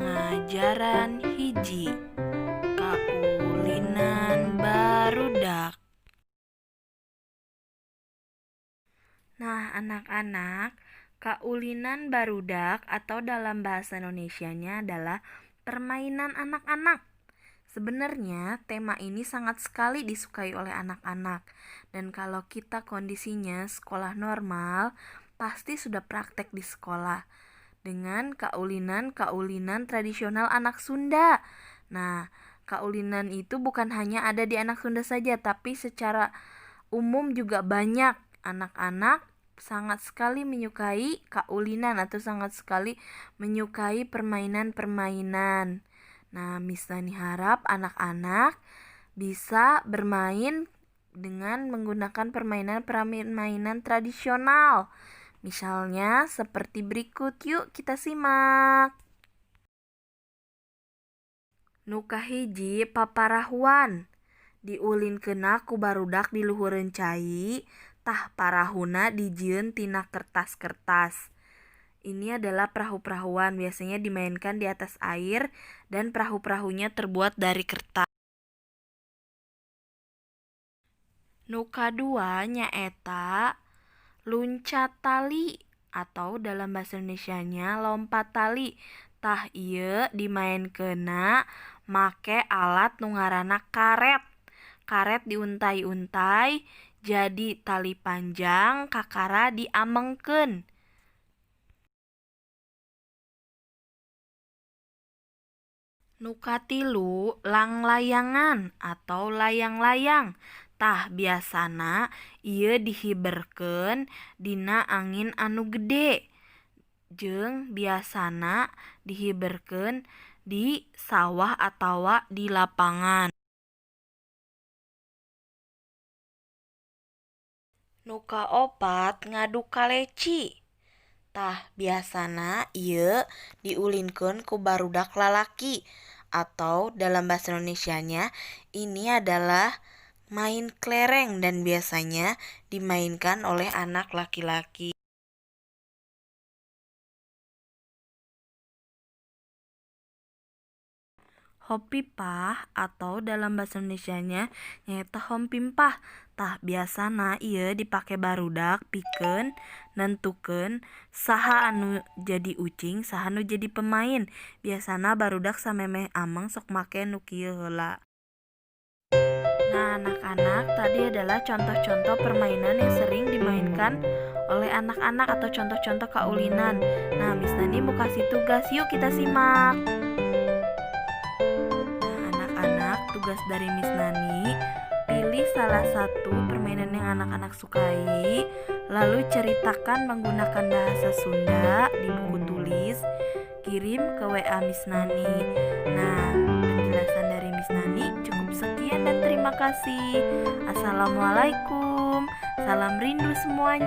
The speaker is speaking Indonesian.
Pengajaran hiji Kaulinan barudak. Nah, anak-anak, kaulinan barudak atau dalam bahasa Indonesianya adalah permainan anak-anak. Sebenarnya tema ini sangat sekali disukai oleh anak-anak. Dan kalau kita kondisinya sekolah normal, pasti sudah praktek di sekolah dengan kaulinan tradisional anak Sunda. Nah, kaulinan itu bukan hanya ada di anak Sunda saja, tapi secara umum juga banyak anak-anak sangat sekali menyukai kaulinan atau sangat sekali menyukai permainan-permainan. Nah, Miss Nani harap anak-anak bisa bermain dengan menggunakan permainan-permainan tradisional. Misalnya seperti berikut, yuk kita simak. Nu kahiji paparahuan. Diulinkeunna ku barudak di luhureun cai, tah parahuna dijieun tina kertas-kertas. Ini adalah perahu-perahuan, biasanya dimainkan di atas air dan perahu-perahunya terbuat dari kertas. Nu kadua nyaeta luncat tali atau dalam bahasa Indonesianya lompat tali. Tah ieu dimainkeunna make alat nu ngaranna karet. Karet diuntai-untai jadi tali panjang kakara diamengkeun. Nu katilu langlayangan atau layang-layang. Tah biasana ieu dihiberkeun dina angin anu gede. Jeung biasana dihiberkeun di sawah atawa di lapangan. Nu kaopat ngadu kaleci. Tah biasana ieu diulinkeun ku barudak lalaki atau dalam bahasa Indonesianya ini adalah main kelereng dan biasanya dimainkan oleh anak laki-laki. Hopipah atau dalam bahasa Indonesianya nyaeta hompimpah. Tah biasana ieu dipake barudak pikeun nentukeun saha anu jadi ucing saha anu jadi pemain. Biasana barudak samemeh ameng sok make nu kieu heula. Nah, anak-anak, tadi adalah contoh-contoh permainan yang sering dimainkan oleh anak-anak atau contoh-contoh kaulinan. Nah, Miss Nani mau kasih tugas, yuk kita simak. Nah, anak-anak, tugas dari Miss Nani, pilih salah satu permainan yang anak-anak sukai, lalu ceritakan menggunakan bahasa Sunda di buku tulis, kirim ke WA Miss Nani. Nah, penjelasan dari Miss Nani cukup sekian dan terima kasih. Assalamualaikum. Salam rindu semuanya.